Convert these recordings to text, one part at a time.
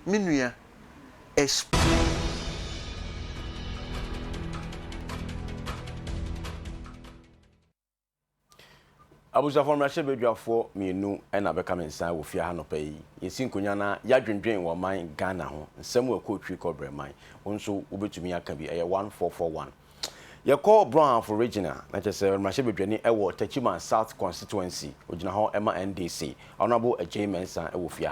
minua Abuja from Russia bedwafo mienu na beka mensan wo fia ha no pay yesi nkonya na yadwendwen wo man Ghana ho nsem wa kotwi kobre man wonso wobetumi aka bi 1441 ye call brown for regional na chese Russia bedwani ewo Tachima South constituency ogina ho ema NDC honorable Adekye Nsroma ewo fia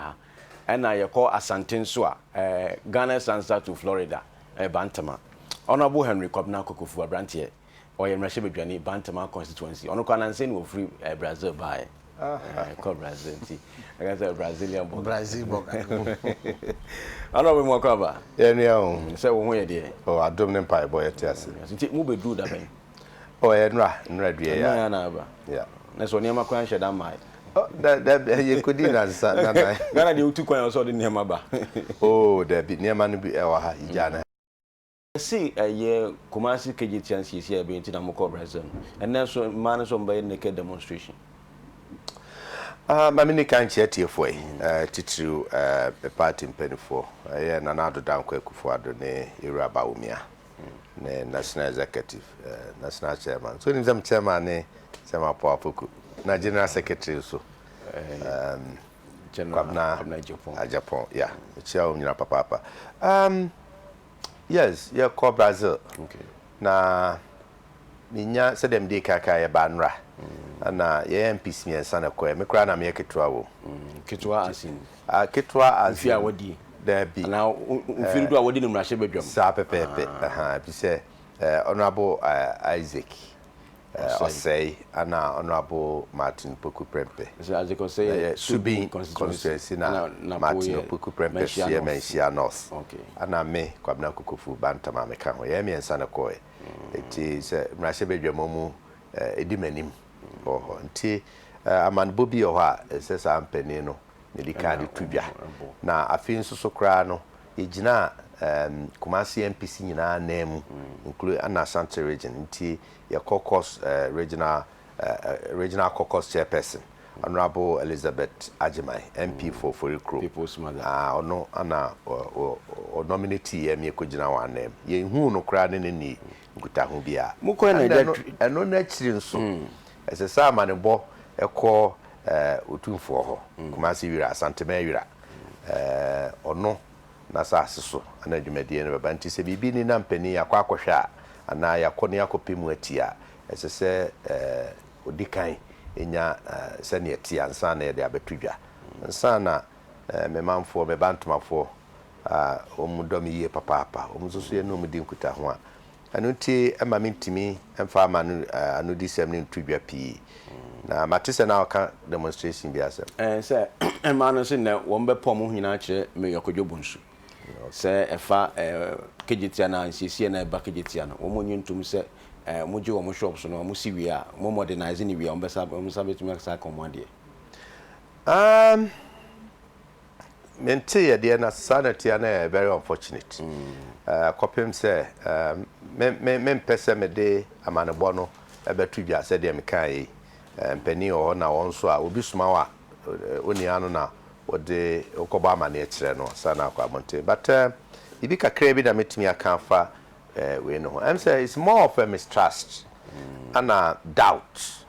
ha na ye call Asante so a Ghana Sansa to Florida Bantama honorable Henry Kobna Kokofu Abrantie or Russia Bedwani Bantama constituency. On can say no free Brazil by called Brazil. I guess a Brazilian Brazil. I know we more cover. Yeah, so when dear. Oh, I don't know pie boy at yes. Move do that. Oh, and red, yeah. That's what Yama Quan shed on my. Oh, that you could answer. Ghana, you took one also in Yamaba. Oh, there be near man be our Jana. See a year Kumasi KGTN here being in Amoko Brazil, and then so manage on by naked demonstration. My mini can't chat here for to a party in Penny for and another down quick for the Irabaumia, national executive, national chairman. So in some chairman, some powerful, na general secretary, so General Japan, yeah, it's your own papa. Yes, you call Brazil. Okay. Na minya se dem de kaka ye banra. Na ye MPs mi ensa na kwa me kra na me ketwa wo. Ketwa asin. Ketwa asin. Fia wodi. There be. Na mfiru do awodi no mrahye bedwam. Sa pepepe. Bi se honorable Isaac Osei ana honorable Martin Poku Prempe. So as you can say Subin constituency na Martin Poku Prempe Shia North. Okay. Ana me Kwabna Kokofu Bantama me kan ho ye me ensa na koe. Eti se mrahye bedwam mu edimanim. Oh nti aman bobi o ha se sa mpani no ne dikade tudwa. Na afi nso so kra no ejina Kumasi MPC nyina nemu include Anna Asante region nti ya caucus regional caucus chairperson Honorable Elizabeth Ajimai MP for Forikro people's mother ono ana o nominate ye me kogina wa name ye hu no kra ne ni nkuta ho bia muko na eno na chiri nso ese sa ma ne bo ekọ otumfo ho Kumasi wira Asante ma wira ono na sa aseso ana dwumadie no baba nti se bibi ni na mpani akwa ana yakone yakopimu atia esese odikan enya sane atia nsa na de abetudwa nsa na memamfo mebantomafo omudom yie papa omzusu ye no mudi nkuta ho a anu ti ama mintimi emfa ama anu disem ni ntudwa pi na matise na aka demonstration bi asem se ema no se na wo mbe pom ho nyina kire me yokodwobunsu se efa kejitia na nsiesie na eba kejitia no wo monyintum se moje wo mo shops no mo siwi a mo modernize ni wi a mo betumi aka komande mente ya de na sanity na very unfortunate kopem se me pese me de amanebo no ebetudwa se de me kai mpani o na wonso a obi suma wa oni anu na ode okoba amane e kire no sana kwa monte but ibi kakra bi da metimi aka fa we no I'm say it's more of a mistrust and a doubt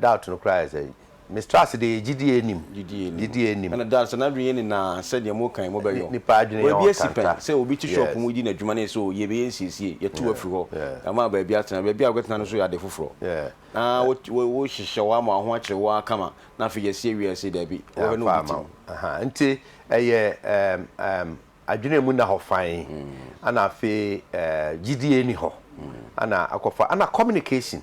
doubt no cry say mistrust the gidi enim and doubt na dwen ni na said ye mo kan mo be yo ni pa adwene yo we bi asipen say obi ti shop mu di na dwuma na so ye be nsiesie ye tu afiri ho ama ba bi atena ba bi agwetena no so ya de foforo na wo hihye wa ma ho akire wa kama na fi ye sie wi ase da bi wo no bi nti eye adwene mu na ho fan ana fe gidi eni ho ana akofa ana communication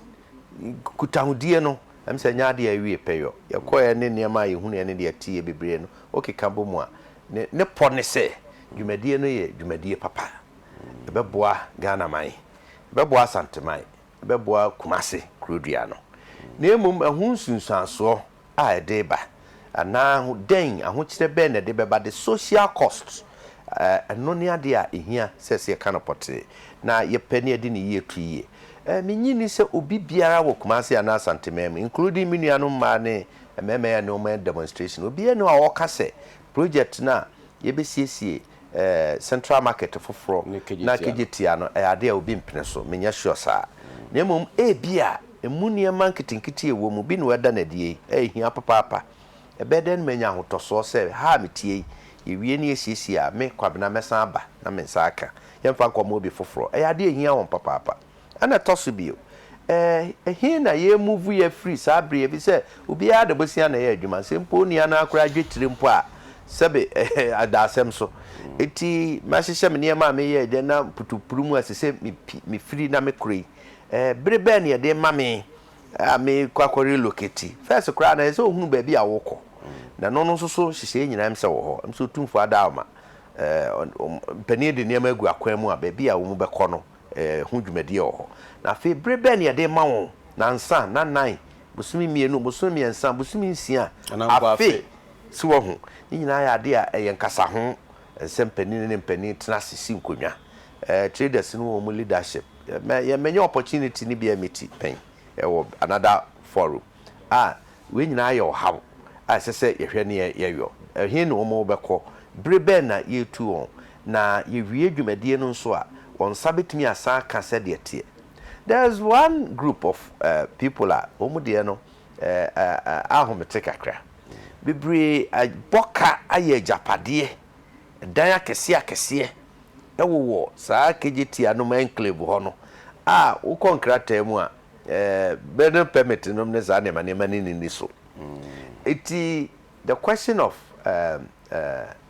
kutahudie no am say nyaade awie peyo ye koye ne niam aye hunu ne de tie bebre no okekabo mu a ne pone se dwumadie no ye dwumadie papa beboa Ghana man beboa Santemai beboa Kumasi Krodua no na emum ahunsunsanso a edeba ana hu den ahokire be na de beba the social cost eno ne ade a ehia sese kanopote na ye pani ade ne ye tuye menyini se obi biara wo Kumasi ana Santemai including minuanom ma ne meme ya no man demonstration obi eno a woka se project na yebesiesie central market foforo na kejetia no ade a obi mpene so menya sure sa na mom bia emu niema nkitinkiti ewo mu bi no weda na die ehia papa ebeden menya hotoso se ha metie yewie ne esiesie a me kwabena mesa aba na mensa aka yemfa nkomo obi foforo ade ehia won papa ana toso bio ehia na ye move ye free sabre e bi se obi ada bosia na ye adwuma sempo ni ana akora adwetire mpo a sebe adasem so eti mahihye me niema me ye de na putupuru mu asese mi free na me kroi bere ben ye de ma me me kwakori locate first kra na so hunu ba bi awoko na no no so hihye nyina mse wo ho mse tumfo adama panie de niema agu akwan mu a ba bi a wo mu bekọ no hu dwumade wo ho na fe bere ben ye de ma wo na nsa na nan busumi mienu busumi ensa busumi nsia afe si wo ho nyina ya de a yenkasa ho ensempani ne mpani tena sisi nkonwa traders no wo mu leadership many opportunity ni bia meti pen another forum we nyina ayo hawo sese yehwe ne yeyo hin no mo beko brebe na yetu on na yewie dwumadie no nso a on sabetimi asa ka se de tie. There's one group of people omude no ahomete kakra bibre boka aye japade dan akese ewo saa kejeti anom enclave ho no wo konkrata mu a better permit no ne za ne mani ni so the question of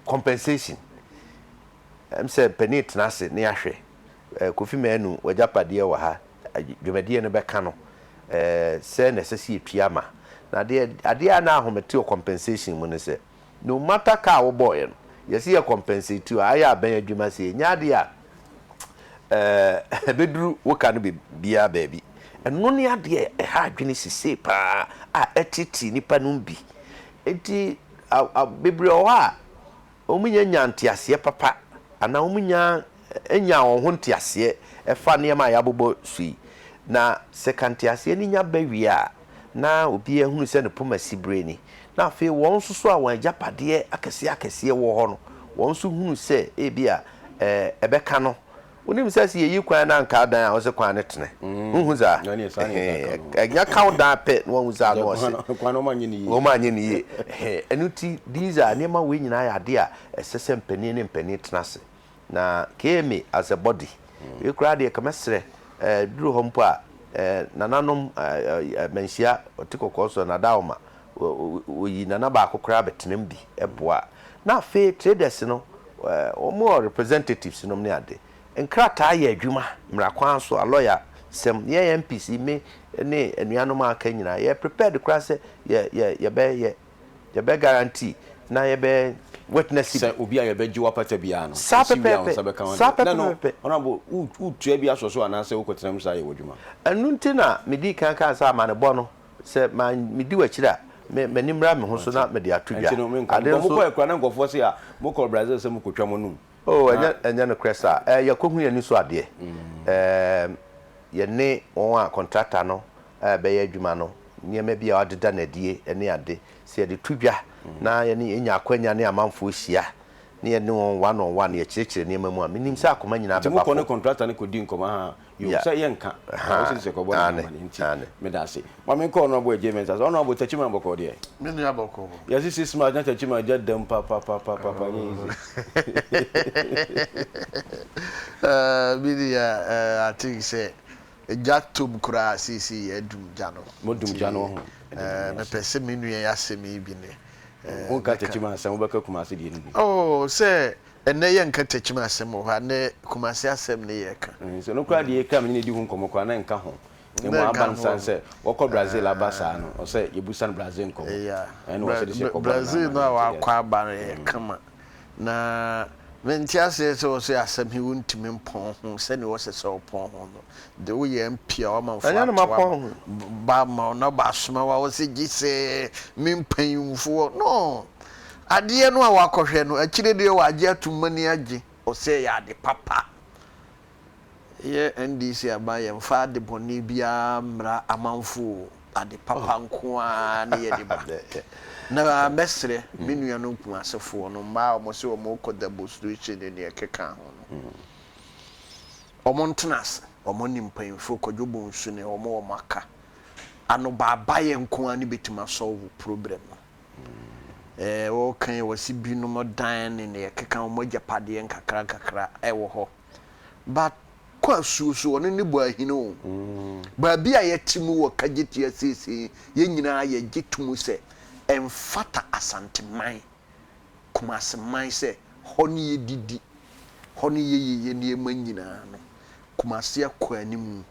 compensation say penit na se ne ahwe kofi manu wajapade wa ha dwumadie no beka no say necessity piama na ade na ahomete compensation mu ne se no matter ka wo boy no yesi ya compensate you aya ben adwuma se nyaade a beduru woka no bia baabi eno ne ade ha adwene sise pa etiti nipa no bi enti bebre o ha omunya nyantiase papa ana omunya enya ho ntiase efa ne ma ya bobo sui na sekantiase ni nya bawi a na obi ehunu se ne poma sibreni na fe won susu a wan japade akese wo ho no won su hunu se bia ebeka no onim se se yi kwan na nka dan a wo se kwan ne tene hu za nya count down pet won za no se kwan no manyini wo manyini enuti these are nema we nyina ya de a esese mpani ne mpani tenase na kemi as a body we kra de kamesre duru ho mpo a nananom menhia otikokọ na daoma oyi nana ba akokra betenem bi eboa na fe traders no more representatives no ne ade enkrata ya adwuma mrakwan so a lawyer sem ye MPC me ne enuanom aka nyina ye prepared kra se ye be guarantee na ye be witness se obi a ye be jiwa pata bia no sapepe onabo utua bi asoso anase wokotenam sa ye wodwuma anu ntina medi kan sa ma ne bo no se ma medi wachira me nimra me ho so na me de atodwa ade so mo ko na ngofo se a mo ko Brazil se mo kotwa mo num enya no cresa yakohu ya ni so ade ye ne won a contractor no be ya adwuma no niema bia odeda na die ene ade se de tudwa na ye ne enya akwanya ne amanfo hia ne ye ne won one on one ye kirekire niema mu a minim se akoma nyina be ba ko ne contractor ne ko di nkoma ha yo se ye nka o se ko bo na nti me da se ma me ko no bo agreement as ono bo tachima boko de me no aboko ya si smart na tachima jadam pa ni I think say jatum kura sisi edum jano modum jano ho me pese me nua ya semi bi ne won ka tachima asem obeka kumase de ni say ene ye nka tachima asem ho ne kumase asem ne ye ka so no kura de ye ka me ne di hu nkomo kwa na nka ho ne mo abansan se woko Brazil abasa no o se yebusan Brazil nkomo ene wo se de se ko Brazil no wa kwa ba ye kama na mentia se so asem hi wontimi mpon ho se ne wo se so pon ho no de wo ye mpia o man fa ba ma na ba soma wa wo se gise mempanyumfo no ade no a wakohwe no akire de wa age atumani age o se ya de papa ye NDC aba ye mfa de boni bia mra amanfo ade papa nko a na ye diba na mesre menu no nku asefo no ma mo se o mo ko demonstration ne ye keka ho no omo ntenas omo nimpanfo ko jobo nsu ne omo maka ano baba ye nko a ne betima solve problem o kan wasi binu mo dan ne ye keka omo japade nkakra wo ho but kwa susu ono ne bo ahino ba bia yetimu wo kageti asisi ye nyina ye gitumu se emfata asanteman kuma seman se honi ye didi honi ye ne manyina no kuma se akwa animu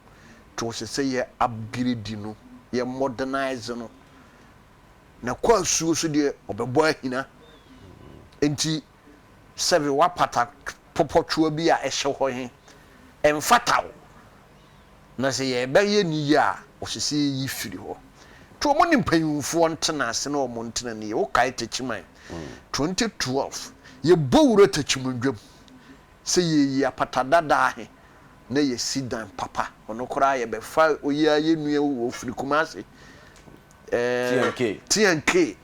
to se ye upgrade no ye modernize no na kwa susu de obebo ahina enti sebe wapata popotwo bi a ehye ho he emfata na se ye be ye ni ya osese yi firi ho to mo ni mpanyumfo ntena ase na omo ntena ne wo kai techiman 2012 ye bowuro techimundwam se ye yi apata dada he na ye sidan papa ono kora ye be fa oya ye nua wo firi kumase TNK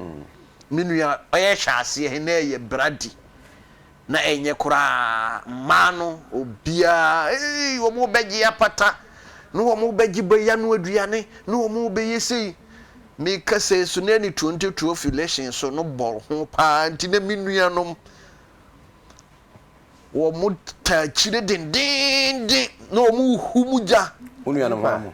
minua oye hyase he na ye bradi na enye kura mano obia wo mo beji apata no wo mo beji beya no aduane no wo mo beye sei me kase so na ni 2012 election so no bol ho pa nti na minua nom wo mo ta chire dindindin no mo humuja unua no mo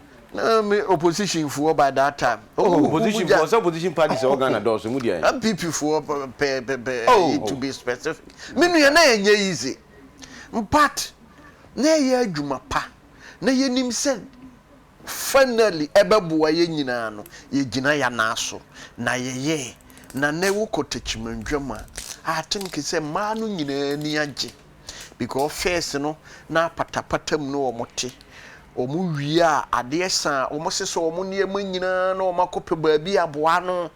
me opposition for by that time opposition parties organ doors mu dia MPP for to be specific minua na enye easy but na ye adwuma pa na ye nim se finally ebebuwa ye nyina no ye gina ya na aso na ye na ne wo kotechimandwama I think say ma no nyina ni age because first no na patapatam no omote omu wia ade san omo seso omo niema nyina na omo akope baabi aboa no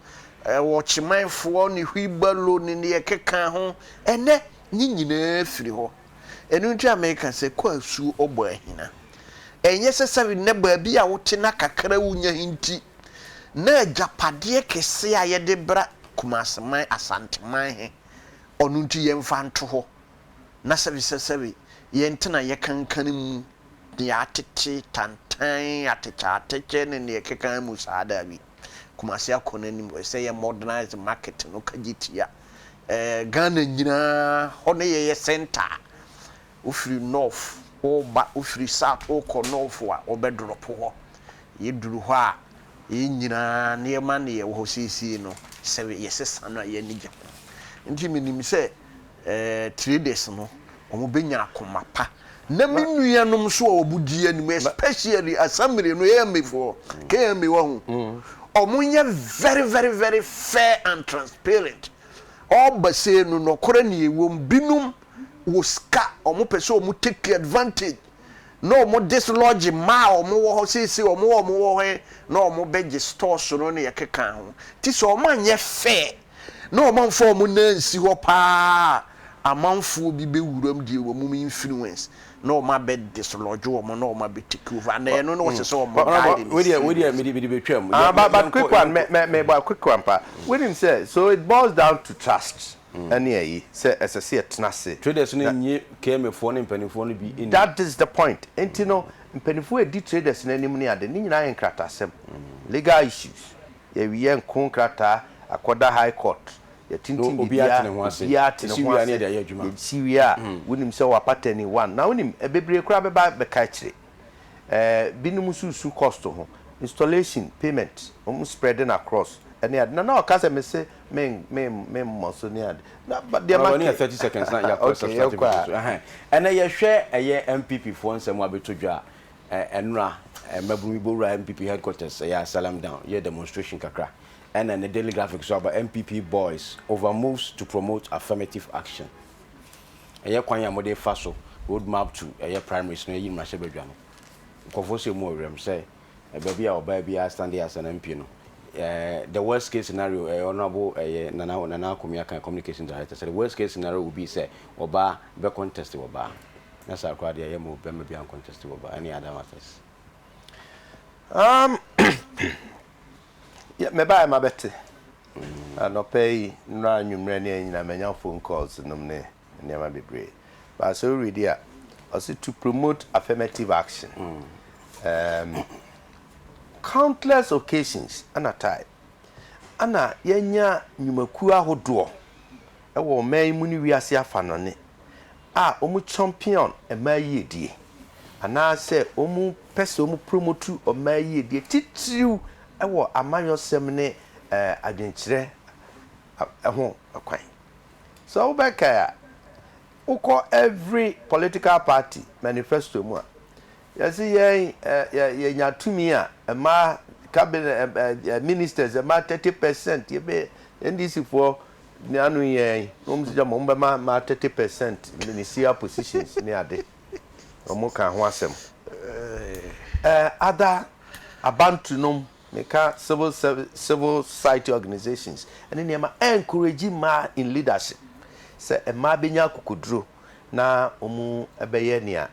wo chimanfo ne hwibalo ne ye keka ho ene nyina firi ho enu nti America se kwasu obo ahina enye sese ne baabi a wote na kakra wunya hinti na ajapade kese a ye de bra kumaseman asanteman he onu nti ye mfa nto ho na sebe ye ntena ye kankan mu ya tete tantan atete ne keka mu saada bi kumase akona nim we say modernized market no kagitia Ghana nyina hono ye center ofiri north oba ofiri south oko north wa obedrop ho ye duru ho a ye nyina ne ma ne ye wo sisi no se ye sesa no ye nija nti minim se traders no omo benya akomapa na minua nom so obudie anim especially assembly no ye mefo ke me wo hu omunye very fair and transparent obase no nokore ne ewom binum wo ska omo pese omo take advantage no omo dislodge ma omo wo ho sisi omo wo he no omo beje store so no ne yekeka ho ti so omo anye fair no omo mfo omo na nsi ho pa amanfo bi be wuram die wo mum influence no ma be dislodge wo mo no ma be take over na no no se so mo we dey me betwam but quick one me quick one pa when him say so it boils down to trust and ye say as I say tenase traders no nyi KMFo ne mpanifo no bi that is the point enti no mpanifo e di traders na nim ne ade ni nyina yen kratasem legal issues ye wi nkon krata akoda high court ya tintin bia tene ho ase siwia ne de adwuma siwia wonim se wa patani one na wonim ebebre kura be ka kire binum susu cost ho installation payment spreading across and na o ka se me se men monso ni ad but there might be 30 seconds na ya cost substitute and ye hwe eye MPP fo nsem abetodwa enra maburu ibora MPP headquarters ya salam down ye demonstration kakra and then the daily graphics about MPP boys over moves to promote affirmative action. Eye kwan ya mode faso roadmap to eye primaries no yin mahye badwa no. Nkofo se mu orem say baby a oba bia stand as an MP no. The worst case scenario honorable nana Komiaka communication director said the worst case scenario would be say oba be contest oba. Na sa kwa dia ye mo be bia contest oba any other matters. me buy my bette. No pay no number any na menya phone calls no ne never be brave. But so ready also to promote affirmative action. Countless occasions ana time. Ana yenya nyumaku ahodo. Ewo man mu ni wiase afanone. Omu champion emayedie. Ana say omu pese omu promote omayedie titiriu ewo amanyosem ne adwenkyere ho akwan. So ubeka uko every political party manifesto mu a yesi ye nyatumi a ma cabinet ministers ma 30% ye be NDC for ni anu ye omsija mo mba ma 30% ministerial positions ni ade omo kan ho asem other abantu nom meka civil society organizations and ni ma encourage ma in leadership se ma benya kokuduro na omu ebeye ni a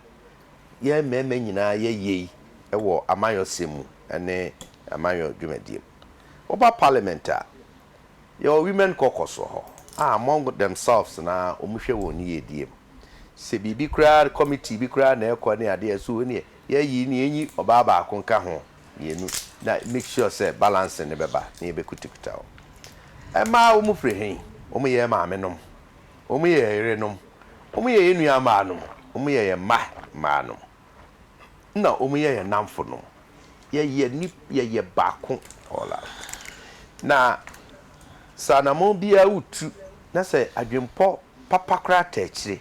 ye meme nyina ye yei ewo amayosemu ene amayo dwumadiem oba parliament your women caucus ho among themselves na omuhwe woni yediem se bibi kra committee bi kra na ekọ ne ade so ni ye yi ni enyi oba ba akonka ho yenu na make sure say balance ne beba na ye bekutikuta o ema omu frehin omu ye ma amenom omu ye erenom omu ye enu amanom omu ye manom na omu ye namfo no ye baako ola na sanamo bia utu na se adwempo papa kra techire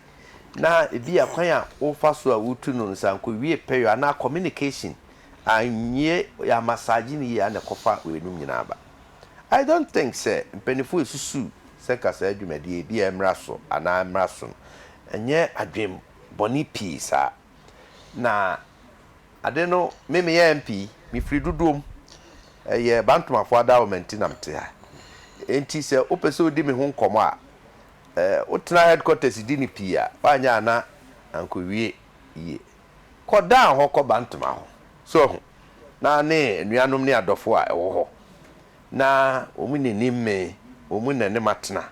na ebi akwan a wo fa so a utu no nsanko wie peyo na communication anye ya massage ni ya na kofa wenum nyina ba. I don't think say mpenifo esusu se kasa adwumadi bi emraso ana emraso enye adwem boni pisa na ade no meme ya MP mi free dudum ye bantumafo adawment na mte ha enti se opese odi me ho nkomo a utna headquarters di ni pia banya na anko wie ye koda ho ko bantuma ho so na ne nuanom ne adofo a ewo ho na omu ne nimme omu na ne matena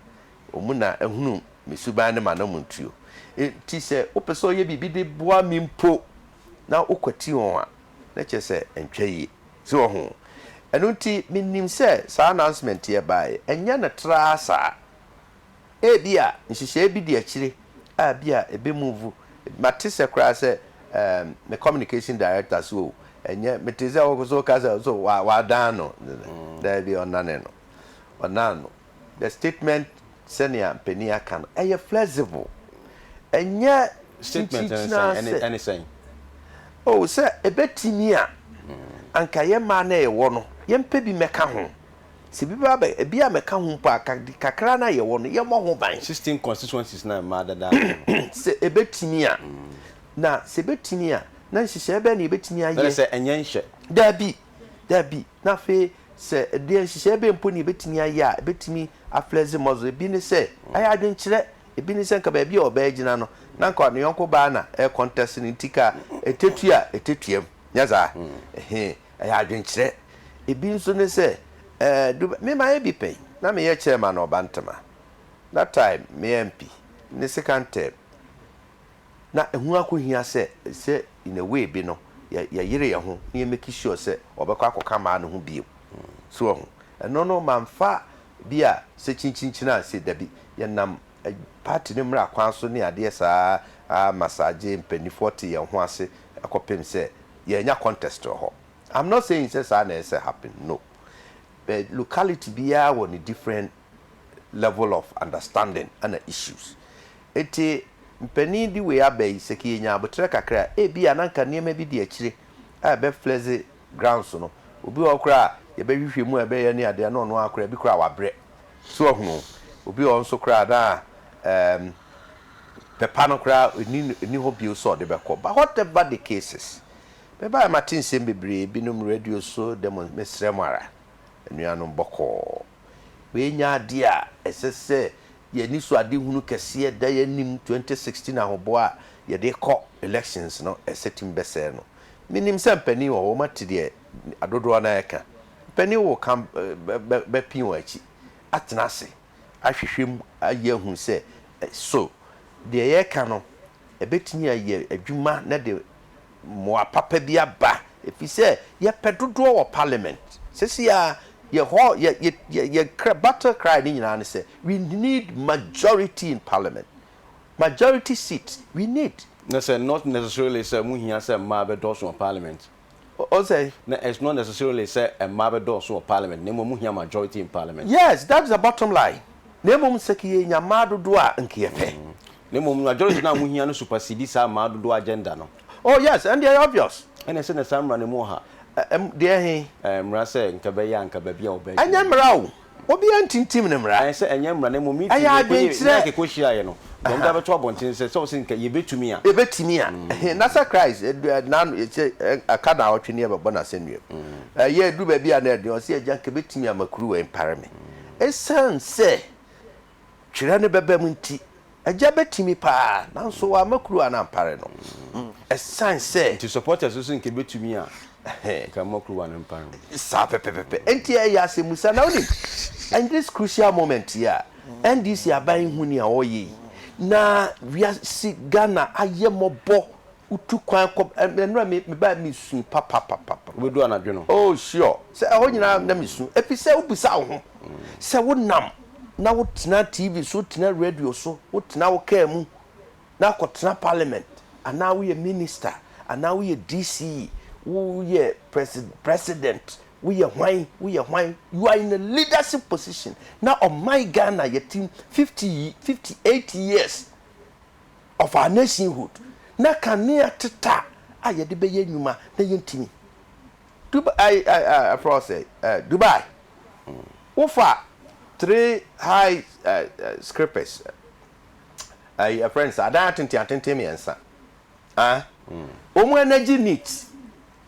omu na ehunu misuban ne manamuntuo enti se opese oye bibi de boa mimpo na ukwati won a na chese entwaye so ho enu nti minim se sa announcement ye bae enya na trasa bia nhihye bi de akire bia ebe move matise kra se the communication director so enya meteze okoso kaza so wa dano there be onane no onano the statement senior penia kan flexible enya statement any saying oh say ebetimi a anka ye ma na ewo no ye mpa bi meka ho se bi ba bia meka ho pa kakra na ye wo no ye mo ho ban 16 constituencies na ma dada se ebetimi a na se betimi a na nhihye ebe na ebetimi a ye se enye nhye dabi na fe se de nhihye ebe mpo na ebetimi a ye a ebetimi afleze mozo ebi ne se aya adwenkyere ebi ne se nka ba bia oba agina no na nka ne yonko ba na e contest ni tika etetuam nyaza aya adwenkyere ebi nso ne se me ma e bi pay na me ye chairman no bantama that time me MP ne second term na ehu akohia se in a way bi no ya yire ye ho ne make sure se obekọ akoka ma no ho bi so ho no manfa bia se chinchinchina se dabi ye nam party ne mra kwan so ne ade saa massage mpeni 40 ye ho ase akopem se ye nya contest ho. I'm not saying say sa na say happen, no, but locality bia won a different level of understanding and issues eti mpeni di we abai seki nya abotre kakra bia nanka niam bi di akire be fleze grounds no obi okra ye be hwehwe mu be ye ne ade no no akra bi kra wabre so ohunu obi on so kra da the panokra ni hobi so de be ko but whatever the cases be ba matin sem bebre binum radio so dem mesremara enuanom boko we nya ade a esese ye ni so ade hunu kese da ya nim 2016 ahobo a ye de ko elections no esetim bese no minim se mpani wo matide adodo na eka penny will come be pinwachi atenase ahwehwem ayehu se so the air canon a betini aye adwuma na de mo apapa bi aba if you say ye pedodo or parliament sesi ya ye ho ye battle cry ni nyina say we need majority in parliament, majority seats we need. No, sir, not necessarily say muhia say mabe doso parliament. O say no, it's not necessarily say a mabe doso parliament. Nemo muhia majority in parliament. Yes, that's the bottom line. Nemo mseki nyamado do a nkiyepe. Nemo majority na muhia no supersede sa mado do agenda no. Oh yes, and they are obvious. And I say na samra ne mo ha. There he mra say nkabe ya nkabe bia obe. Anya mra o. Obi antintim ne mra. I say anya mra ne mo meeting na ke ko hia ye no. Don't have a trouble until so think you bet to me. A bit to me. Nasa Christ, now it's a card out near a bonus in you. Yeah, do baby and you see a jack a bit to me. I'm a crew in Parame. A son say, Chirane Bebemunti, a jabet to me pa, now so I'm a crew and I'm parano. A son say, to support us, so think a bit to me. Come on, crew and I'm parano. Sapepe, and Tia Yasi Musanoni. And this crucial moment here, and this year buying Hunia or ye. Na we see Ghana ayemobo utu kwan ko enra me ba mi sun papa we do anadwe oh sure say ho nyina na mi sun epi say ubisa ho say wo nam na wo tena TV so tena radio so wo tena wo ka mu na ko tena parliament ana wo ye minister ana wo ye DC wo ye president we are why you are in a leadership position now on my Ghana your team 58 years of our nationhood na kania teta aye de be yenuma na yentimi Dubai for say Dubai offer 3 high scriptures your friends I don't think me answer omo energy needs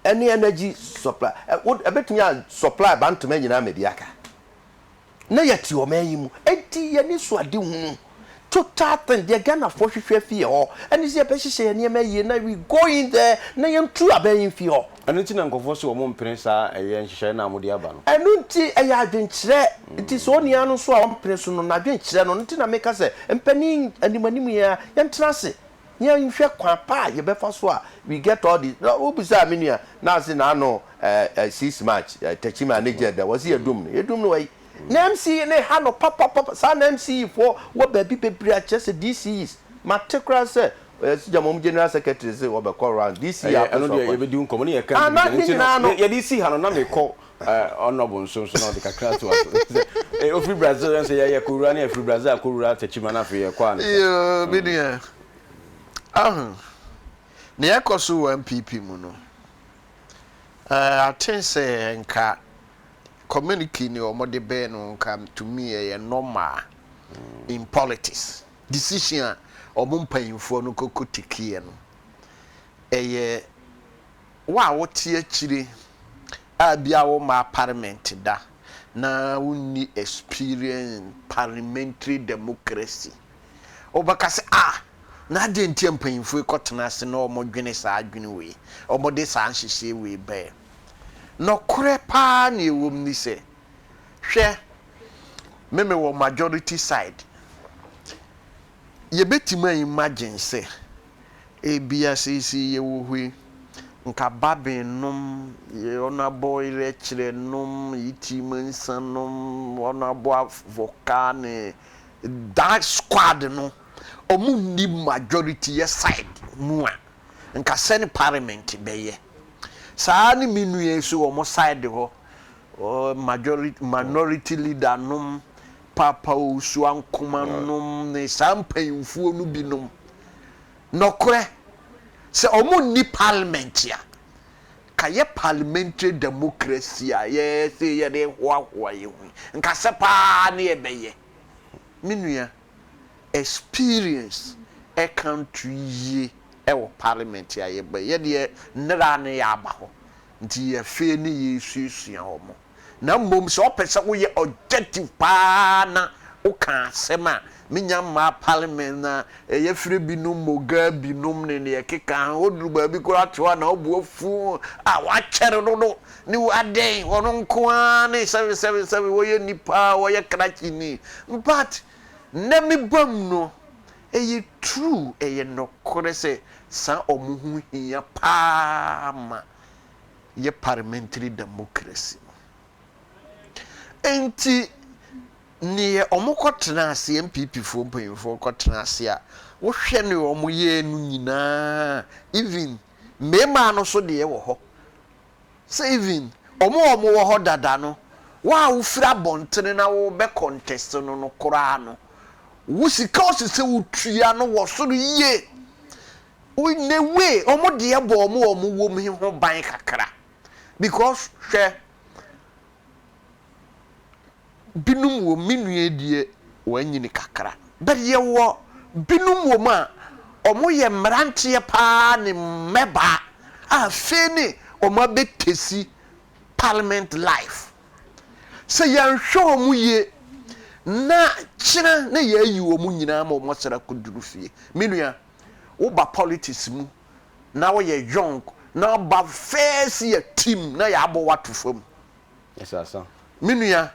any energy supply would a bit me supply bantu me nyina mediaka na yati o mayimu enti ye ni so ade hu total thing the Ghana for hwehwe fie ho and is ye be hye ne mayi na we go in there na ye ntu abayin fie ho anu nti na nkofo so mo mpene sa eye nhye na amode aba no anu nti eye adwenkyere nti so nia no so a mpene so no na adwenkyere no nti na meka se mpani animanim ya ye ntrase yeah, you share quapa, you better so we get all this. No, who beside me now? Say now no 6 March. Techi manager there was here doom. You doom no way. MC ne hano papa. San MC for what baby paper just DC is. Matekra say. Jamom General Secretary say we call around DC. I know you be doing company. You DC hano na me call. Honorable so no de kakra to us. Free Brazil say ya kurura na free Brazil kurura techi mana fe ya kwa. Yo bidia. Ne yakoso MPP mu no I think say nka community ni omode be no nka to me a normal in politics decision omumpanyimfo no kokotikie no eye wa wote akire a bia wo ma parliament da na wonni experience in parliamentary democracy obakase na de ntia mpanyimfo ikotena ase na omodwene saa adwene we omode saa nhyehyɛ we be no kore pa na ewom ni se hwɛ meme wo majority side ye betima imagine se ebia sisi ye wo hui nka babenum ye onabo ire kire num yitimansanum onabo avocane that squad no omundi majority side mua nka sene parliament beye saa ni minu yesu omo side ho minority leader num papa osu ankoma num ne sampanyimfuo no binom nokore se omundi parliament ya kaye parliamentary democracy ya ye se ye de hoahoa ye hu nka se pa ne ebeye minu ya experience a country ye parliament ya ye be ye de nra ne ya aba ho nti ye fe ne ye suesua ho mo na mbom so opese wo ye objective pa na o kan asema minya ma parliament na ye free binum moga binum ne ye keka oduru ba bi kura to na obu ofu wa chere no ni waden wono nko ani 777 wo ye nipa wo ye krachi ni but na mi bam no eye true eye no kore se sa omuhu hia pa ma ye parliamentary democracy enti ni omukotena ase MPP fo mpanyimfo kotena ase a wo hwe ne omuye nu nyina even mema no so de wo ho say even omo wo ho dada no wa wo fira bontene na wo be contest no kora no wo sika osese wo tua no wo so ye we ne we omo de ye bo omo wo mu ho ban kakra because hwe binum wo minue die wanyini kakra but ye wo binum wo ma omo ye mrantie pa ne meba a feni omo betesi parliament life se yan hwo omo ye na kira na ye ayi omo nyina ma omo sera koduru fie minua wo ba politics mu na wo ye young na ba face ye team na ya abo watu fam yes asa minua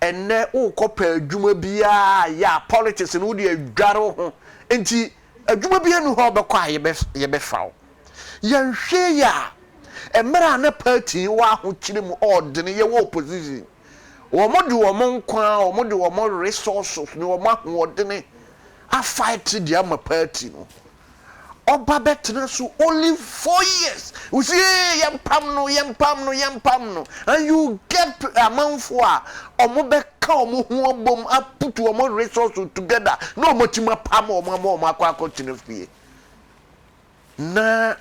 enne o kopa adwuma bia ya politics no de adwaro ho enti adwuma bia no ho bekwa ye be fawo ye hwe ya emra na party wa ho kire mu ordine ye wo opposition wo modu wo monkwa wo modu wo resources ni wo ma ho ordine a fight dia ma party no oba betena so only 4 years we say yempam no and you get a man for omo beka omo ho bom put omo resources together no motima pam omo akwa tinefie na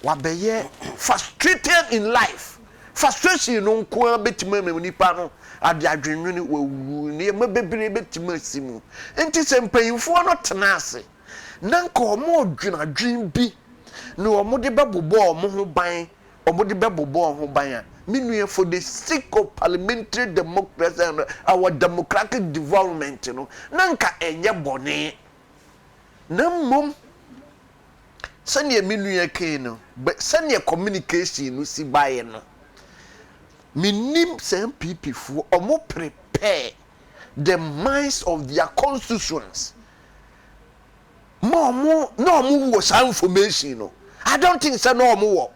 wabeye frustrated in life frustration no nko betima nipa no ade adwenwene wawu ne mabebere betima asimu enti se mpanyimfo no tenase nanka omo dwinadwin bi no omo de bebobo omo ho ban omo de bebobo ho ban a minue for the sake of parliamentary democracy and our democratic development no nanka enye bone na mom sane minue ke no sane communication no si bae no minim sem MPP fu omo prepare the minds of their constituents no wo some information no I don't think so no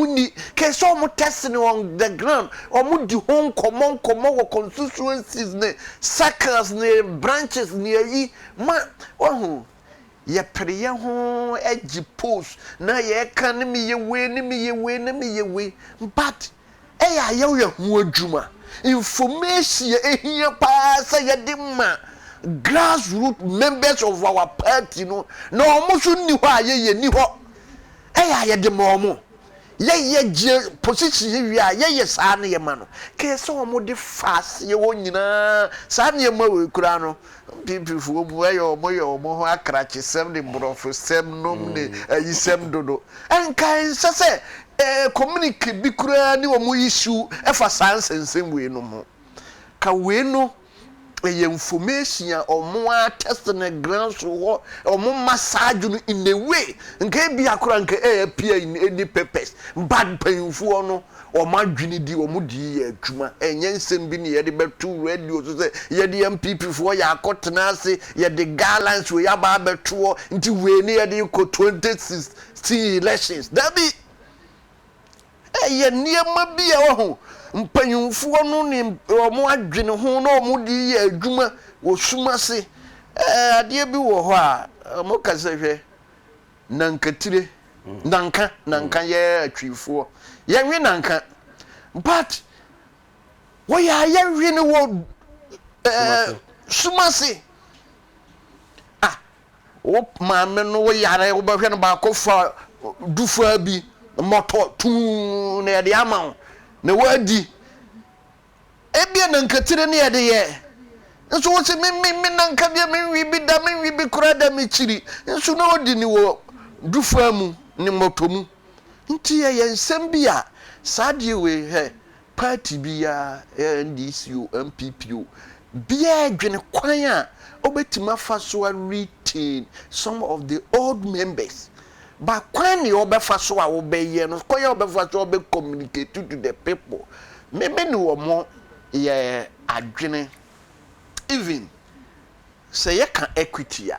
ni ke so mo testing on the ground omo di home common wo constituencies ne circles ne branches ne yi ma ohu ye preye ho agi post na ye kan mi ye we but ya ye hu adwuma information ehia pa sa ye de ma grassroots members of our party no almost ni ho aye ni ho ye de mo ye position wi ye sa na ye ma no ke so mo de fast ye wonyina sa na ye ma we kura no people fu obu ye omo ho akrache sem de brofo sem nom ne ayi sem dodo enkan se communicate bi kura ni omo issue e fa sansensem we no mo ka we no a information omo test na ground so omo massage no in a way nke bi akora nke appear in any purpose bad painful no omo adwini di omo di adwuma enye nsem bi ne ye de betu radio so say ye de MPP for ya akotena ase ye de guidelines we ya ba betu nti we ne ye de ko 2016 elections that be ye niema bi e ho mpanyumfo no ni omo adwene ho na omo di ye adwuma wo sumase ade bi wo ho a omo kasa hwe nankatire nanka ye atwifo ye hwe nanka but wo ya ye hwe ne wo sumase wo maame no wo yare wo ba hwe no ba ko fa dufa bi moto tu na de ama na wadi ebia nankatire ne yede ye nso wo se me nanka bia me wi bi kura da me chiri nso na odi ni wo dufa mu ni moto mu nti ye nsem bia sadie we he party bia NDC MPP bia dwene kwan a obetima fa so retain some of the old members ba kwan ni obefa so a obeye no kwan ya obefa so obe communicate to the people maybe ni wo mo ye adwene even say ye can equity ya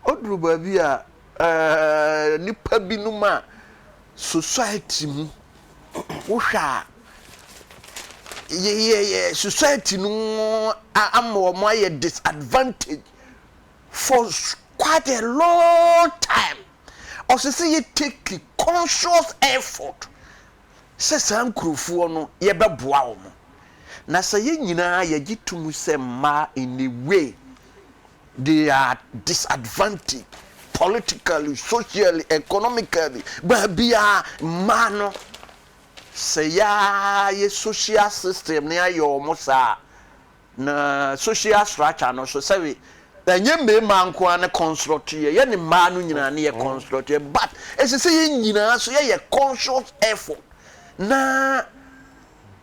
odru ba bi a nipa binum a society mu wohwa society no am my disadvantage for quite a long time. Or say you take conscious effort. Say some crewfo no ye be boa wo. Na say ye nyina ye gitumu say ma in a way they are disadvantaged politically, socially, economically. But be a man say ya ye social system near your mosa na social structure no so say enye me man ko an construct ye ni man no nyina na ye construct but ese say ye nyina so ye conscious effort na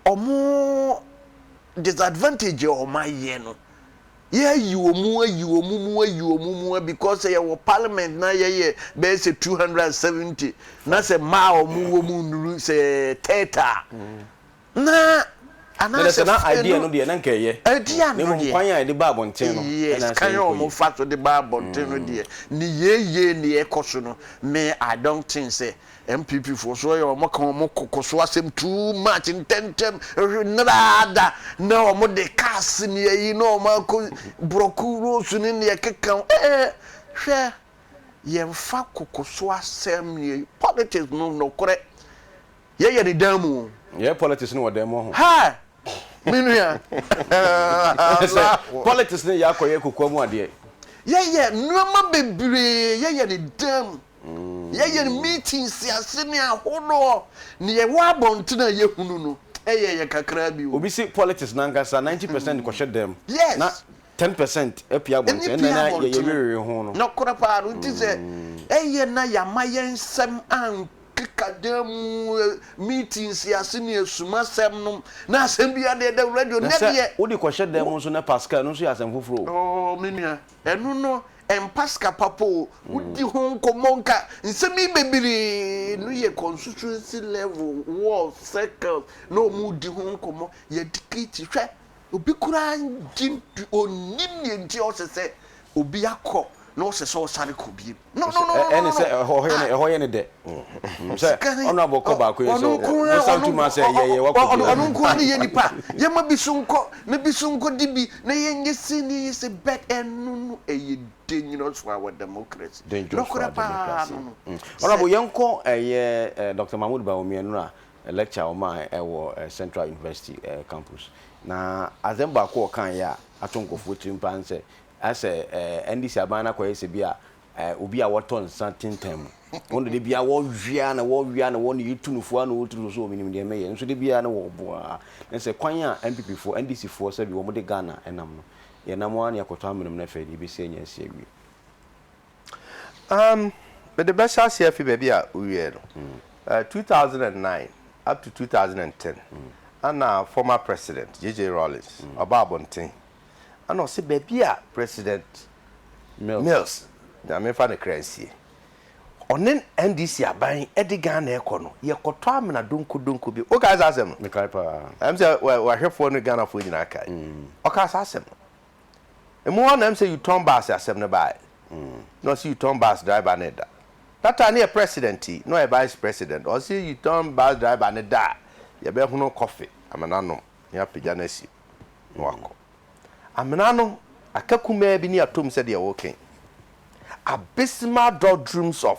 omo disadvantage o ma ye no ye you because say your parliament na ye be say 270 na say ma omu nuru say theta na ana say na idea no de na nke ye idea no de kwan ya de ba bonten no na kan yo mo fa so de ba bonten no de ni ye ni e koso no me I don't think say MPP for so yo mo kan mo kokoso asem too much in tentem nada na mo de cast ni yi no ma ko brokuro su ni ne kekan hwe ye fa kokoso asem ni politics no kore ye ni damu ye politics no wadamo ho ha minua politics ne ya koye kokomu ade ye nuama bebre ye ni damu ye meetings ase ne ahono ne ye wa bontina ye hunu no ye kakra bi obi si politics na ngasa 90% ko shedem yes na 10% apia bontin na ye wewe ho no kora pa no ti se na ya mayensem an kikadam meetings ase ne asuma sem no na asem bia de radio ne de odi ko shedem so na Pascal no so ya asem foforo oh menua enu no Pascal papo udi hon komonka nsemi bebiri no ye constituency level wall circle no mu di hon komo ye dikiti hwe obi kura ngi onim ye nti o sese obi akọ no sese o sare ko bi no ene se hoye ne de se ono aboko ba ko so no santu ma se ye wako onu ko ni ye nipa ye ma bisunko na bisunko dibi na ye nyesi ni ye se bet enu eye dangerous for our democracy. Dangerous for our democracy. Honorable Yanko, Dr. Mahmoud Bawumia no lecture o ma Central University campus. Na azemba ko kan ya atonkofo timpan se as NDC abana ko yese bia obi a woton something time. Won de bia wo wia na won yitunufo na woturu so minim de meye. Nso de bia na wo boa. Na se kwan ya MPP fo NDC fo se bi wo mo de Ghana enam no. Ye namwa na yakoto amnum na fe bi se nya se wi but the best CFP baby we 2009 up to 2010 and former president JJ Rawlings Obabontin and also baby president Mills na me fa na crazy onen NDC aban edigan na ekono ye koto amna donko bi o guys asem me kai pa am say wa hwefo no Ghana fo nyina kai o ka asem emu one am say you turn bass asem na bai no see you turn bus driver neda that time near president no a vice president or see you turn bus driver neda you be huno coffee amenano ya pijanesi no wako amenano akakuma bi ni atom said you walking abysmal doldrums of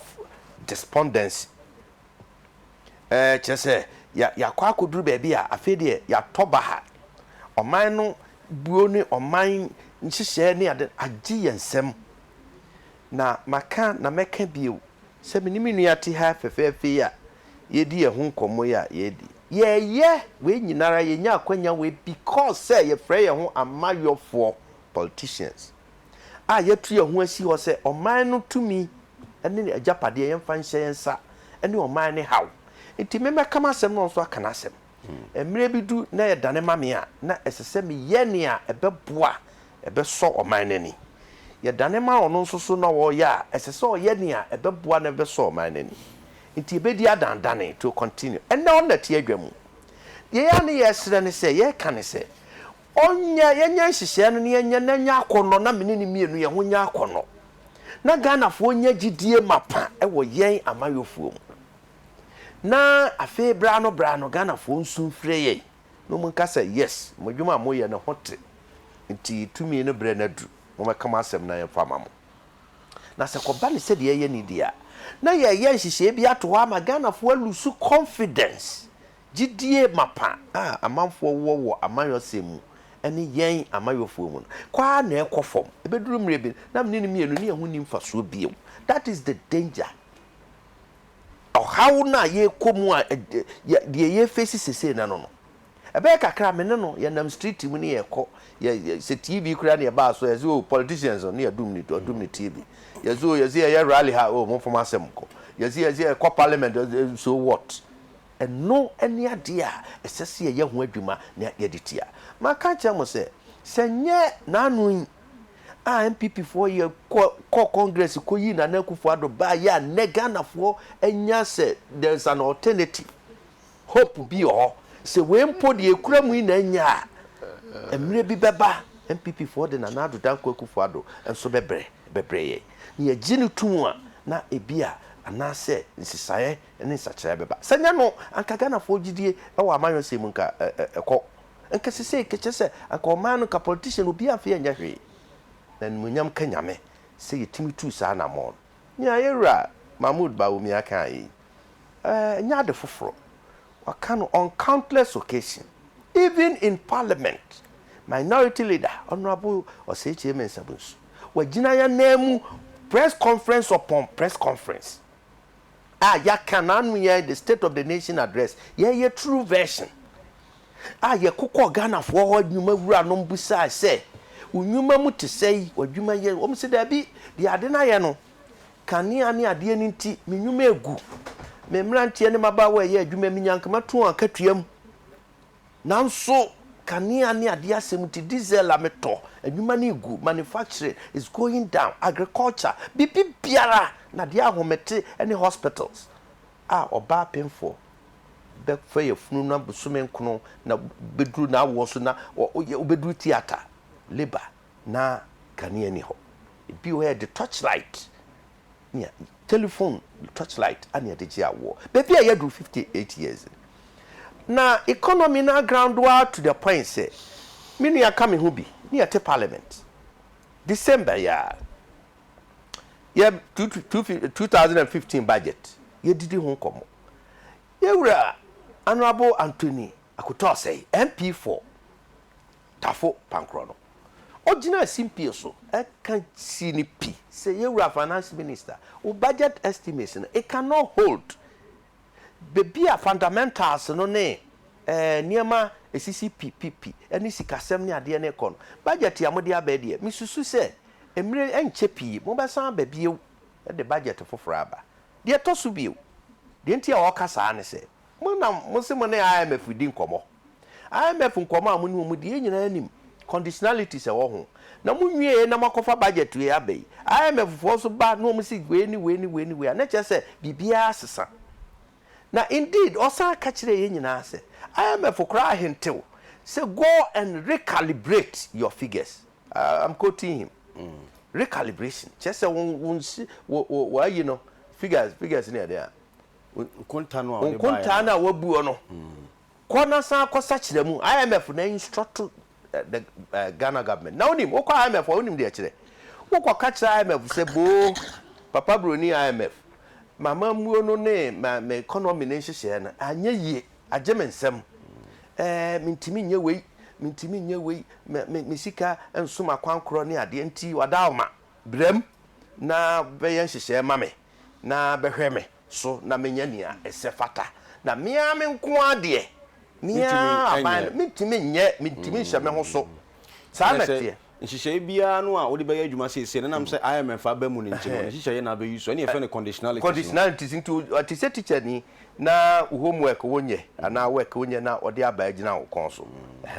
despondency chese ya kwa koduru baby a afede ya toba ha oman no buo ni oman nhihye ni ade agi yensem na maka na meka bio se menimi nuate ha fefefe ya yedi ehun komo ya yedi ye we nyinara ye nya akwanya we because say ye frɛ ye ho amayofo politicians ye tu ye ho asi ho se oman no tumi ene ajapade ye mfa nhye yensa ene oman ne haw enti memeka masem no so aka nasem emre bi du na ye dane mame a na esese me ye ne a ebeboa ebeso oman nani ye dane ma ono nso na wo ya esese o ye ne a ebeboa na ebeso oman nani nti ebedi adandane to continue na on na tie adwamu ye ya ne ye sere ne se ye ka ne se onya ye nya hihye no ne ye nya na nya akono na menene mienu ye ho nya akono na Ghana fo nya gidie mapa ewo yen amayofuo na afi brano Ghana fo nsunfre ye no mun ka say yes modwuma moye na hote nti tumi no bre na du mo mekama asem na yemfa mamo na se ko ba ne se de ye ni dia na ye nhihye bi ato ha ma Ghana fo alusu confidence gidie mapa amanfo wo amayosemu ene yen amayofuo mu kwa na ekofom ebeduru mrebe na menene mienu ne ehuni mfaso biom. That is the danger. How na ye komu a de ye face sese na no ebe kakra me no ye nam street mu ne ye ko ye se TV kura ne ba so ye zo politicians ne ye dum ni TV ye zo ye rally ha mo fom asem ko ye ko parliament so what and no any idea esese ye ho adwuma na ye ditia ma ka cha mo se nye na anu MPP for ye ko Congress ko yi na Akufo Addo ba ya ne Ghana for enya se there's an alternative hope bi o se we mpo de ekura mu na enya emre bi beba MPP for de na Addo danko Akufo Addo enso bebre ye ye ginu tu a na ebia anase nsisaye ne nsachire beba sanya no anka Ghana for gidie e wa amanyo se mu nka ekọ enka sese kechese anka o man ka politician obi afa enya hwe na munyam kanyame se yetimi tu sa na mo nya yewra Mahmoud Bawumia aka yi nya de foforo waka on countless occasions even in parliament minority leader honorable Osechi Mensabunsu wagina ya nemu press conference upon press conference ya kananu ya the state of the nation address ye true version ye kokọ Ghana fo ho adwuma wura no mbusa say unyuma mu te sei wadwuma ye wo mse da bi de ade na ye no kanea ne ade ni nti menwuma egu me mrantie ne mabawa ye adwuma minyankama to akatuam nanso kanea ne ade asem ti diesel ameto adwuma ne egu manufacturing is going down agriculture biara na de ahomete any hospitals oba penfo be for ye funu na busumen kono na bedru na wo so na obedru theater labor na kanea ni ho bi where the torchlight yeah telephone torchlight and the jiawo baby I do 58 years na economy na ground war to the point say me no come ho bi near te parliament December yeah 2015 budget ye didi ho komo yewura honorable Anthony Akoto say MP4 tafo pankro Ojina simpie so e can see ni p say you are finance minister o budget estimation it cannot hold baby a fundamentals no ne niema esisi PPP eni sikasem ne ade ne kon budget ya mode abede mi susu se emre enche pi mo besan baby e de budget foforo aba de to so bio de ntia o kasa ne se mo na mo se mo ne IMF di nkomo IMF nkomo amu ni mo de nyina anim conditionalities e wo ho na munwie na makofa budget we abai IMF for so ba no msi we ni na che se bibia sesa na indeed osa ka kire ye nyina se IMF kra hintew say go and recalibrate your figures. I'm quoting him. Recalibration che se won you know figures near there nkonta na wabu no kona san kosa kire mu IMF na instruct the Ghana government. Now him oko IMF onim de kire. Woko ka kire IMF say bo papa broni IMF. Mama muo no ne me economy ne hye na anya yie agemensem. Mintimi nye wei me sika ensoma kwankro ne ade nti wadaoma brem na beyen hye ma me na behwe me so na menya nia esefata na mia me nko ade mia aban mintimi nye hye me ho so sa na tie nhihye bia no a wo de be adwuma sese na nam say IMF abamu ne ntino nhihye na be use so na ye fe ne conditionalities into atise teacher ni na homework wonye ana work wonye na ode aba agina wo konso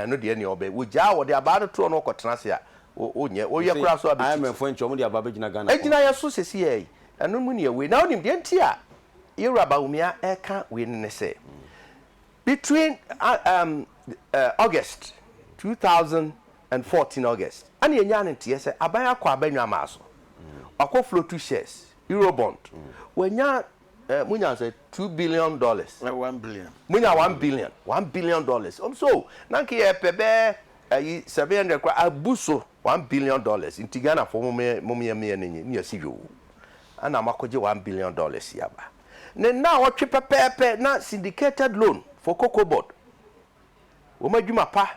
no de ne obe wo ja wo de aba no to no kwotena se a onye wo ye kura so abi IMF ncho mo de aba agina Ghana agina ya so sese ye anu mu ne we na onim de nti a Yoruba umia eka we ne say between August 2014 August and yenya ntie say aban akwa abanwa maso akọ flow 2 shares Eurobond wenya munya say $2 billion 1 billion munya $1 billion so nanke ye pebe 700 kwa abuso $1 billion inti Ghana for mumye ni asijo ana makoje $1 billion yaba na watwe pepepe na syndicated loan for cocoa board wo madwuma pa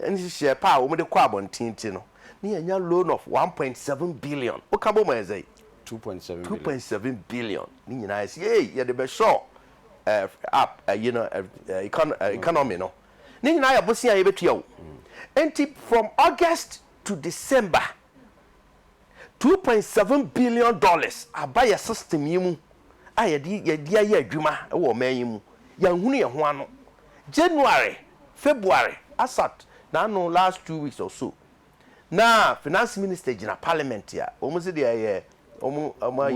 nsi share pa wo de kwa abontinti no ni anya loan of 1.7 billion o ka bo mo ezai 2.7 billion ni nyina esi ye de be show up economy no ni nyina ya bosia ye betua wo enti from August to December $2.7 billion abaya system yimu ayedi aye adwuma wo man yimu ya hunu ye ho ano January February asat na no last 2 weeks or so na finance minister gina parliament ya almost dey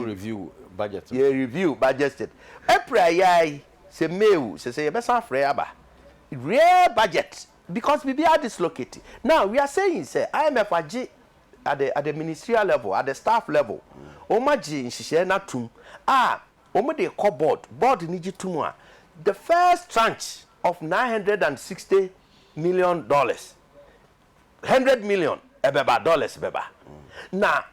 review budget review budget April yai se May se besa free aba real budget because we are dislocated now we are saying say IMF agi at the ministerial level at the staff level omaji nhihye na tum omo dey call board ni gitum a the first tranche of $960 million 100 million dollars beba na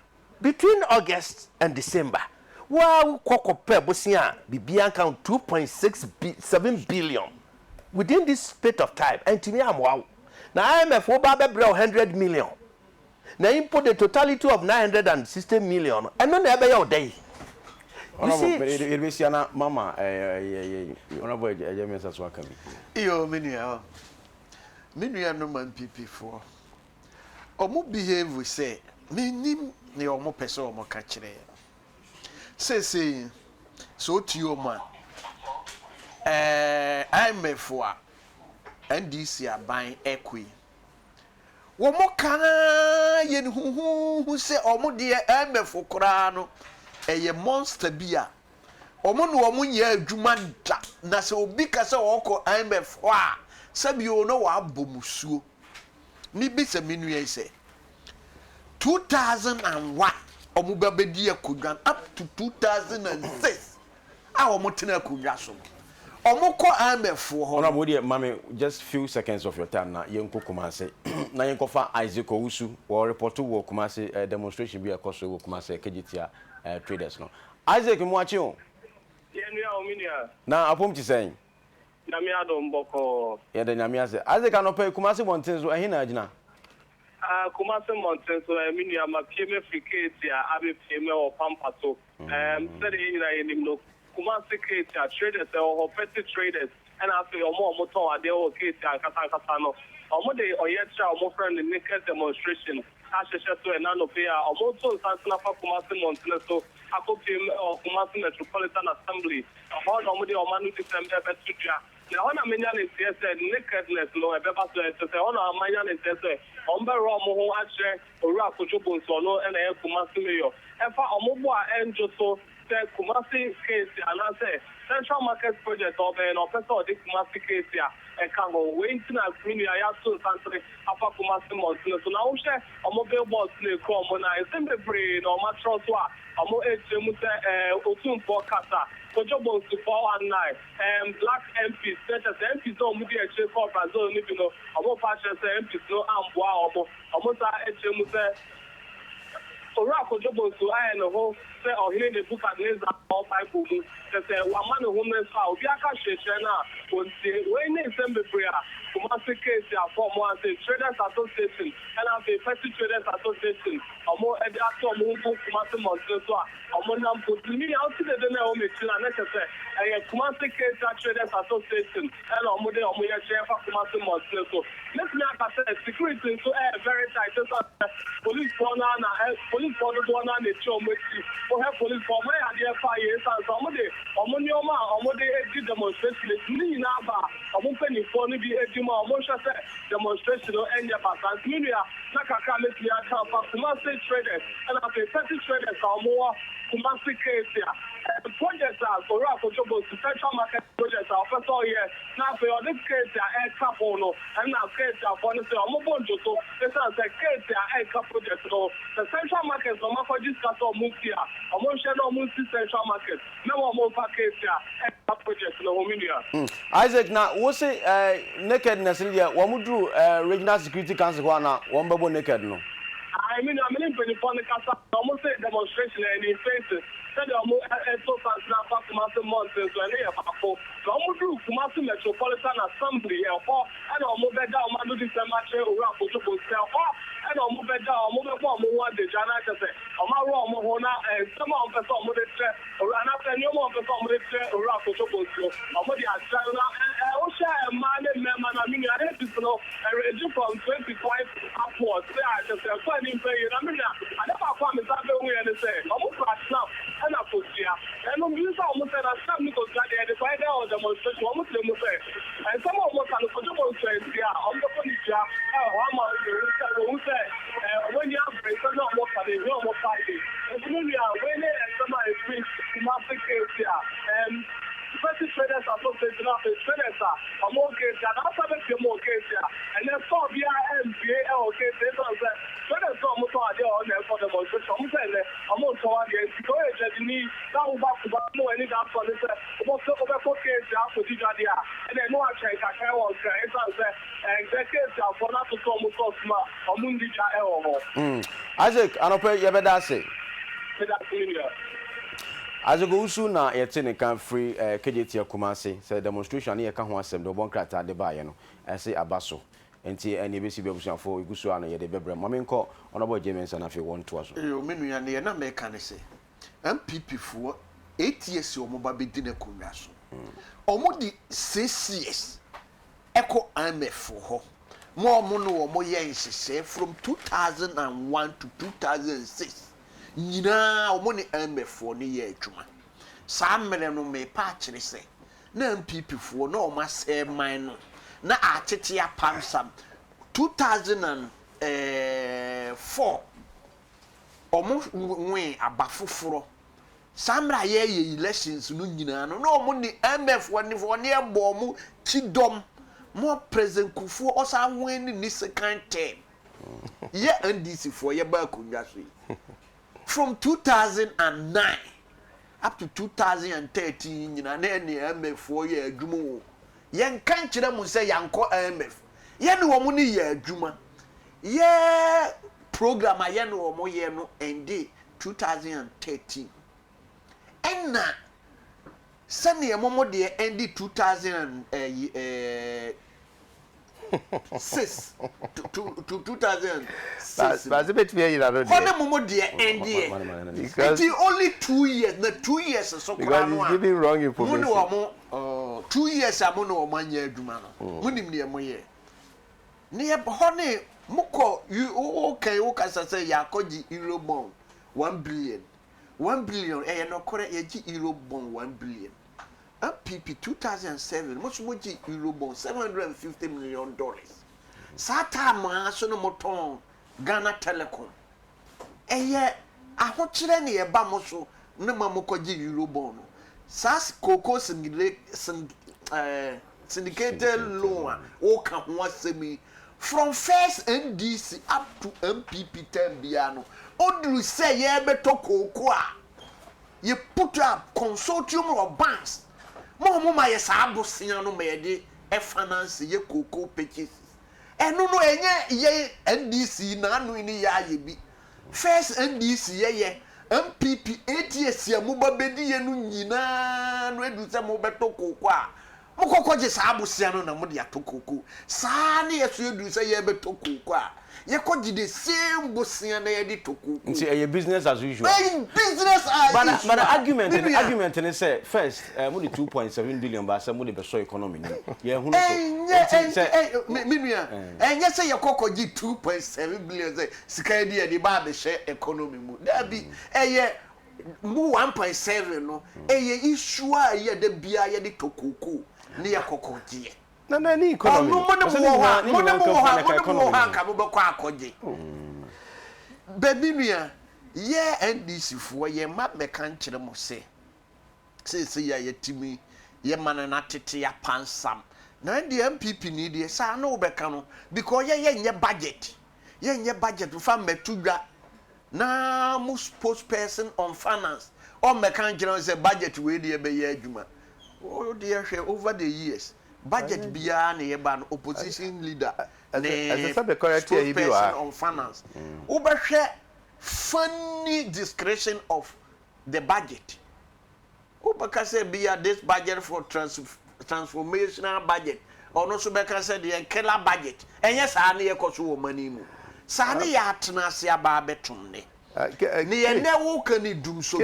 between August and December wow kokope bosia bibia count 2.7 billion within this space of time and to me am wow na IMF wo ba be 100 million na import the totality of 960 million and no na ebe ya odai you see it be siana mama honorable Ejemesa so akami iyo menua no man PP4 omo behave say menim ne omo pese omo ka kire say so tio ma IMF a NDC aban ekwi wo mo kan ye ne huhu se omo de IMF kora no eye monster bia omo no omo nya adwuma da na se obi ka se woko IMF a sabio no wa abomusuo ni bi se menu ye se 2001 omo babedi akodwan up to 2006 omo tena akodwa so omo ko IMF ho na bodi mame just few seconds of your time na yenko Kumase na yenko fa Isaac Owusu wo report wo Kumase demonstration bi akoso wo Kumase kejitia traders no Isaac muachi o yenua ominia na apom ti sen nyame adom boko ye de nyame ase Isaac anope Kumase mountains so ehina agina Kumase mountains so eminia ma pm frikate ya abe pm o pampato said ina yenim no Kumase kate traders or petty traders and after omo ton ade o kate ankasa no omo de oyetra omo friend naked demonstration asheshe so e na no pay omo to sansana fa Kumase mountains so akopim Kumase Metropolitan Assembly how no de omo no December betuja na ona menya ne say nakedness no e beba so say ona manya ne say ombe ro mo ho ahre oru akojobo nso no e na e Kumase mayor e fa omo bo a enjo so say Kumase case and say Central Market Project or no person of the Kumase case here and can go waiting as many I so country apa Kumase mountain so now share omo billboards ne come na e sembe brain or mattress wa omo ejemu say otun for kasa kojobo nso 419 black MPs such as MPs no mu dey check for Brazil ni no omo fashion say MPs no amboa omo sa ejemu say Ora kojobo so I no ho say ohine de book against all Bible mu say wa man no homeless fa obi aka hwehwe na onti we ne sembe prayer Kumasi case ya for mo say Traders Association and have a Petty Traders Association omo e da to mo Kumasi Montreux so omo nam put me out to the na o me tina na say e Kumasi case Traders Association and omo de omo ye share for Kumasi Montreux so let me ask say security so very tight so police corner na police corner do na na chi omo chi o have police corner ya dey fire so omo ni omo de demonstration ni na ba omo penny for ni bi ejima omo say demonstration no end ya pass media na kaka let me ask for Kumasi traders and have a Petty traders omo Kumasi case ya projects are for Jobo central market projects are first all year now for this case ya air couple no and now case ya for no say omo bonjo so this is the case ya air couple project no the central market no ma for discuss o mutia omo share no muti central market na omo pa case ya air couple project no media Isaac na wo say nakedness there wo mudru regional security council ho na wo mbebo naked no I mean I'm in the casa almost say demonstration and in faces said almost so fast now for Kumasi Mountains when they are for Kumasi Metropolitan Assembly and almost better on do this match around for and almost better almost one the Jana say Omaro Mohona and some of the some of the around after new one of the some of the around for almost the China Osha and Mane Memman I mean I have to know from 25 upwards there just in play I mean I never found it that way and say almost crash now and I put here and I'm using almost a some because they find out demonstration almost say and some of us are the demonstration here on the furniture I'm say when you have breakers not more for the real more fighting and when you are when somebody is free to master case here and Petty Traders Association of Traders are more case and after the more case here and then so via MBA okay they don't say Traders are more on there for demonstration I'm saying I'm also on the encourage the need now back to no any that for this about over case for the idea and then no actually can was and the case for not to come to smart Mundi Isaac anope yebeda say as a go soon na yete can free KJT Kumasi say demonstration here kan ho asem do bon krata de ba ye no say abaso enti eni be si be busuan fo igusu ana ye de bebre mame nko onobo James na fe won to aso yo menu ya na me kan say MPP fo 8 years omo ba be di na konwa so omo di 6 years eko IMF ho mo no omo ye nhese from 2001 to 2006 nyina omo ni MF ni ye adwuma saa mmere no me pa akire se na MPP fo na omo asɛ man no na atete ya pamsam 2004 omo we abafoforo saa mmere ye elections no nyina no na omo ni MF ni fo ne ebo omo kidom mo president Kufuor osa win ni second term ye NDC for ye ba konwa so from 2009 up to 2013 nyina na ne MF ye adwuma wo ye kan kire mu se yanko MF ye ne wo mu ni ye adwuma ye program aye ne wo mu ye no end 2013 enna sane momo de end 2006 to 2006 but bet me you know honey momo de end because only 2 years the 2 years so because he's giving wrong information mo 2 years amono o manya adwuma no munim ne mo ye ne honey moko you okay o kasa say yakoji euro bond 1 billion no kore yaji euro bond 1 billion MPP 2007 much moji euro bond $750 million sata ma so no moton Ghana Telecom ahokyere ne eba mo so ne mamokoji euro bond sas koko syndicated loan o ka ho asemi from first NDC up to MPP 10 biano odru say ye beto koko a ye put up consortium of banks mo ma ye sa abosia no me de finance ye koko purchases eno no enye ye NDC na anu ni ya ye bi first NDC ye MPP 8 years ya mo ba bedi ye no nyina no edu se mo beto koko a Mokoko saa abosia no na mo de atokoko saa ne yeso edu se ye betokoko a ye koji the same bosia na ye de tokoko nti a business as usual business as usual but argument ne say first mo de 2.7 billion ba say mo de be so economy ni ye hu no so minua enye say ye kokoji 2.7 billion say sika di e ba be share economy mu da bi eye mu 1.7 no eye issue a ye de bia ye de tokoko ni ya kokoji na ni economy mo ha ka mo be kwa akoji baby nua ye NDC fo ye ma me kan kire mo se ya yetimi ye man na tete ya pansam na the MPP ni de sa na obeka no because ye nye budget fa metudwa na mo spokesperson on finance o me kan kire say budget we de be ye adwuma o de hwe over the years budget bia na ye ba opposition leader as a correct here bi wa on finance o be hwe funny discretion of the budget o be ka say bia this budget for transformational budget or no so be ka say the killer budget enye sa na ye koso wo mani mu sa na ya atena se aba betum ne ni ye ne wo kan ni dum so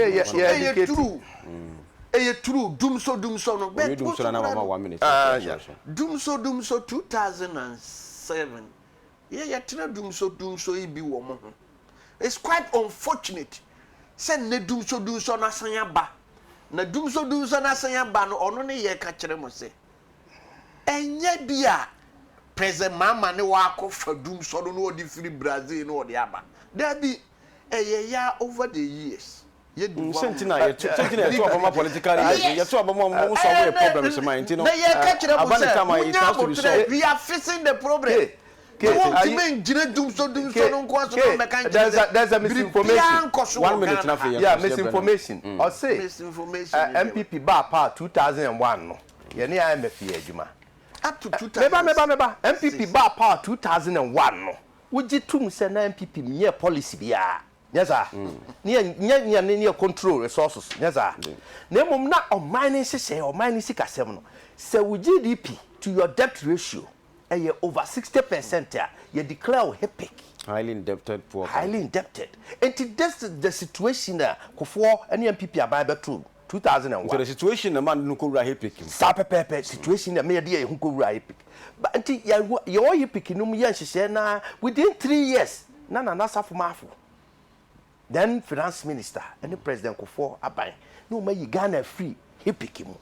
true dum so no be dum so na mama 1 minute dum so 2007 ye tena dum so ibi wo mo ho. It's quite unfortunate say ne dum so na sanya ba na dum so na sanya ba no ono ne ye ka kire mo se enye bia president mama ne wa akofa dum so no odi free Brazil no odi aba da bi ya over the years ye do sentina ye to abama politically ye to abama mo solve problem se man ntino na ye ka kire mo se we are facing the problem. There's a misinformation. 1 minute na yeah, misinformation. Or say misinformation. MPP bar part 2001 no. Ye ne IMF ye adwuma. Up to 2000. Meba. MPP bar part 2001 no. Woji tum se na MPP nye policy bia. Yes sir. Nye control resources. Yes sir. Na mum na o mining sikasem no. Se wo GDP to your debt ratio over 60% you declare HEPIC. Highly indebted poor. Highly indebted. And that's the situation for any MPP about 2001. So the situation the man no go HEPIC. Sapepepe situation the me dey who go HEPIC. But until you HEPIC no me yan na within 3 years na safu mafu. Then finance minister and the president Kofo aban no me Ghana free HEPIC mu.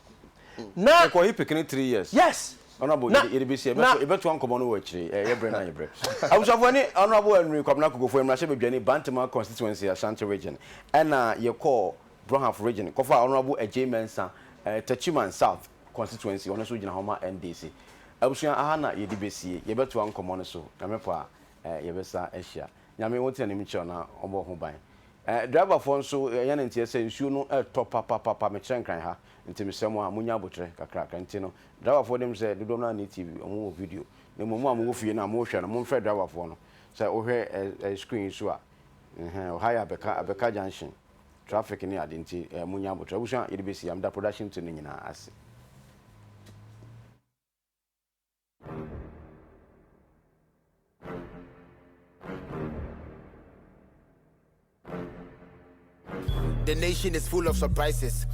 Na ko HEPIC in 3 years. Yes. Honorable EDBC ebeto ankomo no wachiri yebre na yebre abusafo ni honorable Henry Kwabena Kogofo emrahye bedwane Bantama constituency Ashanti region na ye call Brohaf region kofa honorable Adekye Nsroma Tachiman South constituency ono so gina homa NDC abusuan aha na EDBC yebeto ankomo no so na mepa yebesa ahia nyame woti anim che na obo ho ban driver for nso yana ntie se nsuo no top papa me chenkran ha ntimisemo a munya abotre kakra nti no driver for them say do na TV omo video na momu amu fie na mo hwe na mo mfa driver for no say o hwe screen so a o high abeka junction traffic ni ade nti munya abotre abusuan EDBC am da production to no nyina ase. The nation is full of surprises.